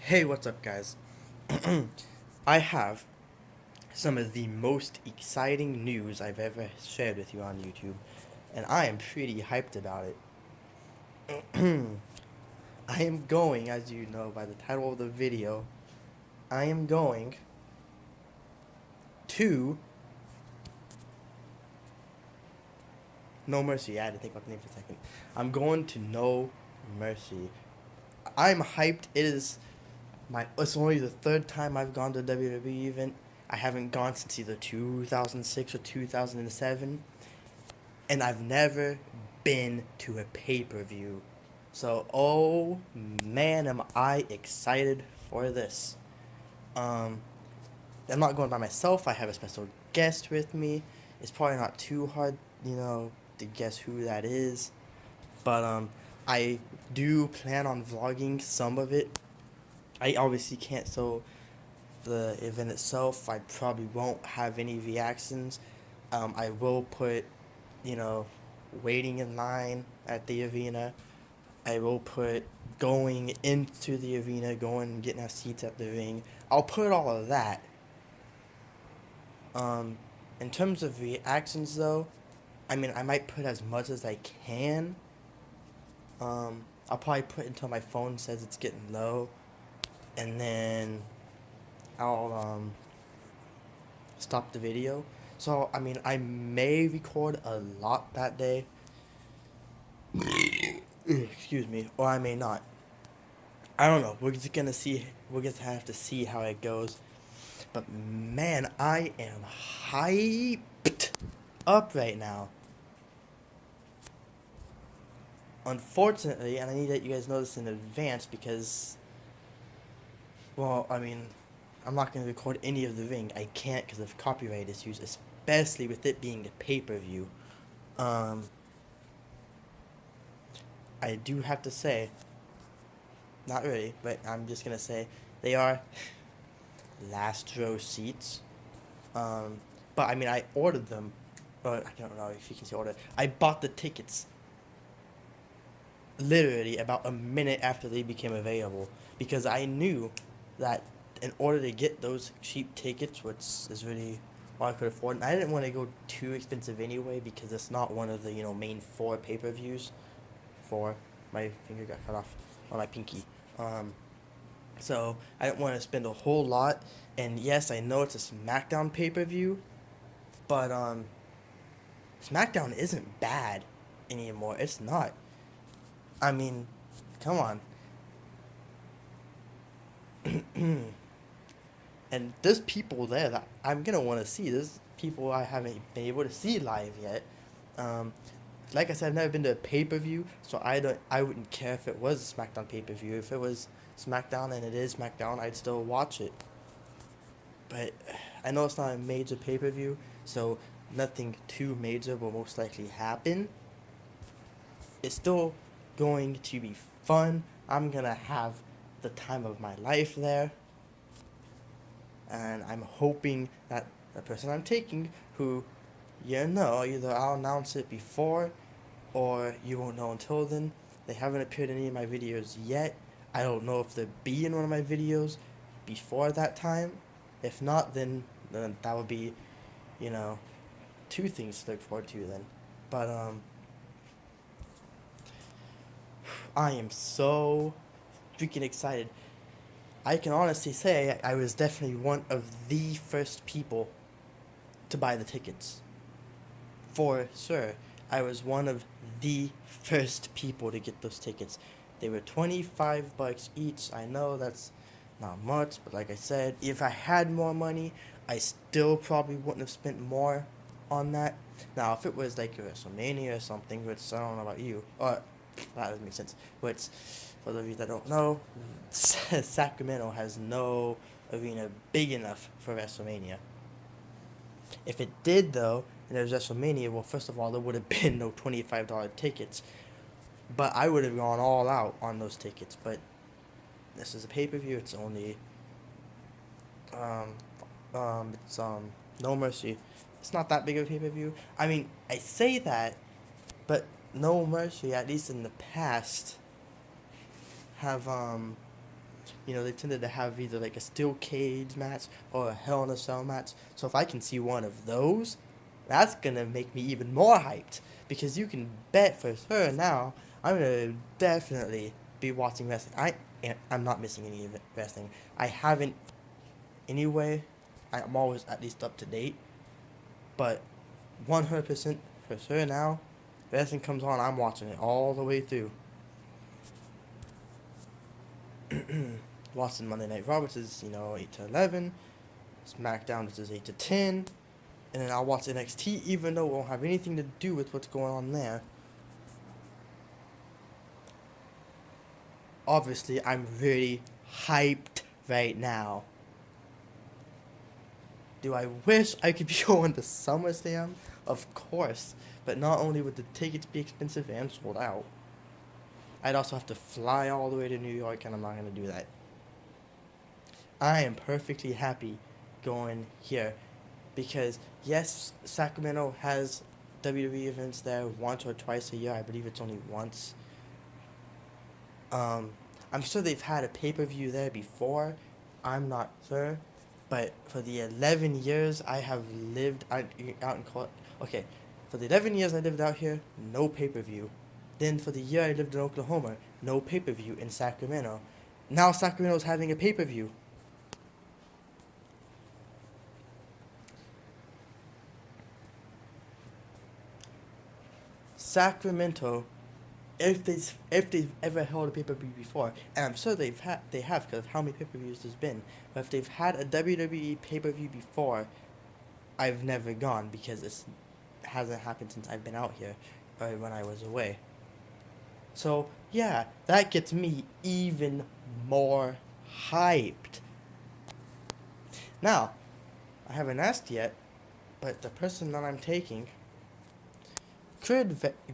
Hey, what's up, guys? I have some of the most exciting news I've ever shared with you on YouTube, and I am pretty hyped about it. I am going, as you know by the title of the video, I am going to No Mercy. I had to think about the name for a second. I'm going to No Mercy. I'm hyped. It's only the third time I've gone to a WWE event. I haven't gone since either 2006 or 2007, and I've never been to a pay-per-view. So, oh man, am I excited for this. Um, I'm not going by myself. I have a special guest with me. It's probably not too hard, to guess who that is. But I do plan on vlogging some of it. I obviously can't show the event itself. I probably won't have any reactions. I will put, you know, waiting in line at the arena. I will put going into the arena, going and getting our seats at the ring. I'll put all of that. Um, in terms of reactions, though, I mean, I might put as much as I can. I'll probably put until my phone says it's getting low, and then I'll stop the video. So, I mean, I may record a lot that day. Excuse me, or I may not. I don't know. We're just gonna see. We're gonna have to see how it goes. But man, I am hyped up right now. Unfortunately, and I need to let you guys know this in advance because, well, I mean, I'm not gonna record any of the ring. I can't because of copyright issues, especially with it being a pay-per-view. Um, I do have to say, not really, but I'm just gonna say they are last row seats. Um, but I mean, I ordered them, but I don't know if you can see order. I bought the tickets literally about a minute after they became available because I knew that in order to get those cheap tickets, which is really all I could afford, and I didn't want to go too expensive anyway because it's not one of the main four pay-per-views. Four, my finger got cut off on my pinky. Um, so I didn't want to spend a whole lot. And yes, I know it's a SmackDown pay-per-view, but SmackDown isn't bad anymore. It's not. I mean, come on. And there's people there that I'm gonna want to see. There's people I haven't been able to see live yet. Um, like I said, I've never been to a pay per view, so I wouldn't care if it was a SmackDown pay per view. If it was SmackDown and it is SmackDown, I'd still watch it. But I know it's not a major pay per view, so nothing too major will most likely happen. It's still going to be fun. I'm gonna have the time of my life there. And I'm hoping that the person I'm taking, who, either I'll announce it before or you won't know until then. They haven't appeared in any of my videos yet. I don't know if they'll be in one of my videos before that time. If not, then that would be, you know, two things to look forward to then. But, I am so freaking excited. I can honestly say I was definitely one of the first people to buy the tickets. For sure. I was one of the first people to get those tickets. They were $25 each. I know that's not much, but like I said, if I had more money, I still probably wouldn't have spent more on that. Now, if it was like a WrestleMania or something, which I don't know about you, or that doesn't make sense, which for those of you that don't know, Sacramento has no arena big enough for WrestleMania. If it did, though, and it was WrestleMania, well, first of all, there would have been no $25 tickets. But I would have gone all out on those tickets. But this is a pay-per-view. It's only, it's No Mercy. It's not that big of a pay-per-view. I mean, I say that, but No Mercy, at least in the past, have they tended to have either like a steel cage match or a Hell in a Cell match. So if I can see one of those, that's gonna make me even more hyped, because you can bet for sure now I'm gonna definitely be watching wrestling. I'm not missing any of it, wrestling. I haven't anyway. I'm always at least up to date, but 100% for sure now, wrestling comes on, I'm watching it all the way through. Watching Monday Night Raw, which is 8 to 11, SmackDown, which is 8 to 10, and then I'll watch NXT, even though it won't have anything to do with what's going on there. Obviously, I'm really hyped right now. Do I wish I could be going to SummerSlam? Of course. But not only would the tickets be expensive and sold out, I'd also have to fly all the way to New York, and I'm not going to do that. I am perfectly happy going here because, yes, Sacramento has WWE events there once or twice a year. I believe it's only once. I'm sure they've had a pay-per-view there before. I'm not sure. But for the 11 years I have lived out in okay, for the 11 years I lived out here, no pay-per-view. Then for the year I lived in Oklahoma, no pay-per-view in Sacramento. Now Sacramento's having a pay-per-view. Sacramento, if they've ever held a pay-per-view before, and I'm sure they have because of how many pay-per-views there's been, but if they've had a WWE pay-per-view before, I've never gone because it hasn't happened since I've been out here or when I was away. So yeah, that gets me even more hyped. Now, I haven't asked yet, but the person that I'm taking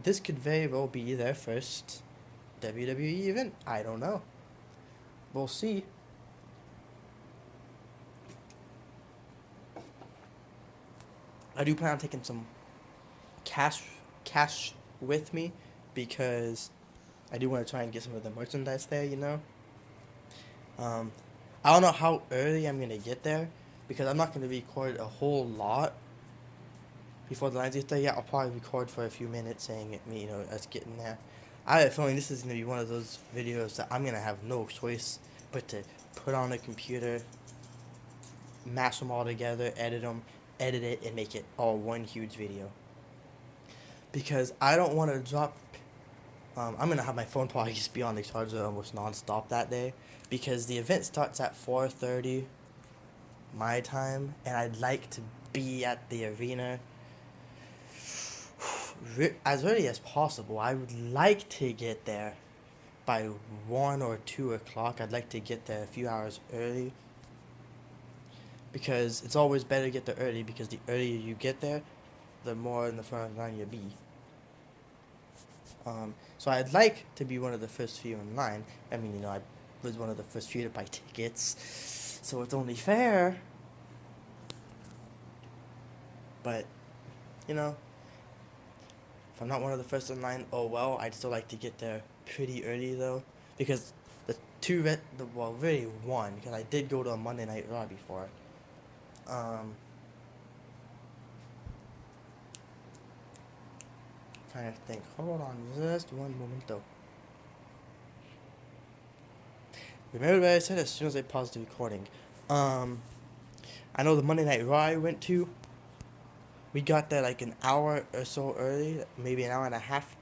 this could very well be their first WWE event. I don't know. We'll see. I do plan on taking some cash with me because I do want to try and get some of the merchandise there, I don't know how early I'm going to get there because I'm not going to record a whole lot before the lines get there. Yeah, I'll probably record for a few minutes saying us getting there. I have a feeling this is going to be one of those videos that I'm going to have no choice but to put on the computer, mash them all together, edit it, and make it all one huge video. Because I don't want to drop... I'm going to have my phone probably just be on the charger almost non-stop that day. Because the event starts at 4:30 my time, and I'd like to be at the arena as early as possible. I would like to get there by 1 or 2 o'clock. I'd like to get there a few hours early. Because it's always better to get there early, because the earlier you get there, the more in the front line you'll be. So I'd like to be one of the first few in line. I mean, I was one of the first few to buy tickets, so it's only fair. But, if I'm not one of the first in line, oh well, I'd still like to get there pretty early though, because really one, because I did go to a Monday Night Raw before. Trying to think. Hold on just one moment though. Remember what I said as soon as I paused the recording. I know the Monday Night Raw I went to, we got there like an hour or so early, maybe an hour and a half.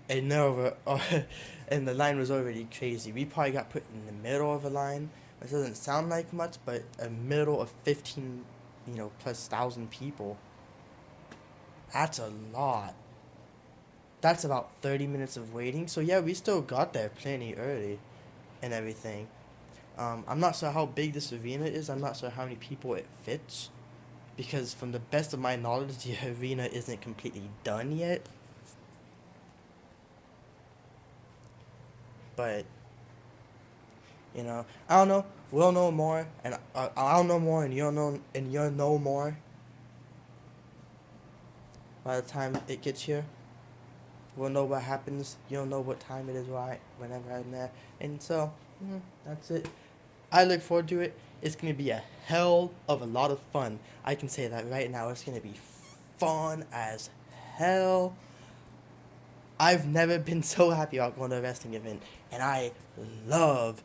And and the line was already crazy. We probably got put in the middle of a line. It doesn't sound like much, but a middle of 15, plus 1,000 people. That's a lot. That's about 30 minutes of waiting. So yeah, we still got there plenty early and everything. I'm not sure how big this arena is. I'm not sure how many people it fits. Because from the best of my knowledge, the arena isn't completely done yet. But, I don't know. We'll know more, and I'll know more, and you'll know more by the time it gets here. We'll know what happens. You'll know what time it is whenever I'm there. And so, that's it. I look forward to it. It's gonna be a hell of a lot of fun. I can say that right now. It's gonna be fun as hell. I've never been so happy about going to a wrestling event, and I love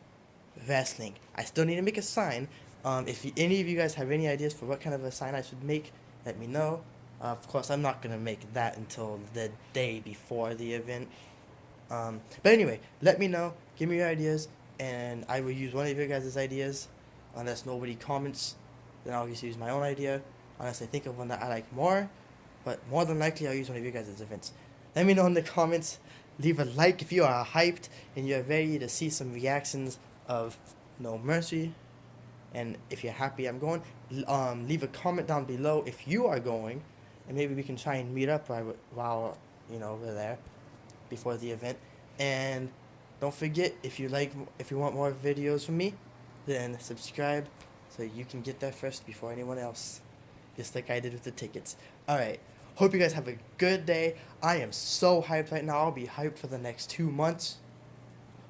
wrestling. I still need to make a sign. If any of you guys have any ideas for what kind of a sign I should make, let me know. Of course, I'm not gonna make that until the day before the event. But anyway, let me know. Give me your ideas, and I will use one of your guys' ideas. Unless nobody comments, then I'll just use my own idea. Unless I think of one that I like more, but more than likely I'll use one of your guys' events. Let me know in the comments. Leave a like if you are hyped and you're ready to see some reactions of No Mercy. And if you're happy I'm going, leave a comment down below if you are going, and maybe we can try and meet up while we're there before the event. And don't forget, if you want more videos from me, then subscribe so you can get there first before anyone else, just like I did with the tickets. Alright, hope you guys have a good day. I am so hyped right now. I'll be hyped for the next 2 months.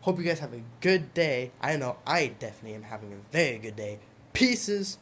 Hope you guys have a good day. I know I definitely am having a very good day. Pieces.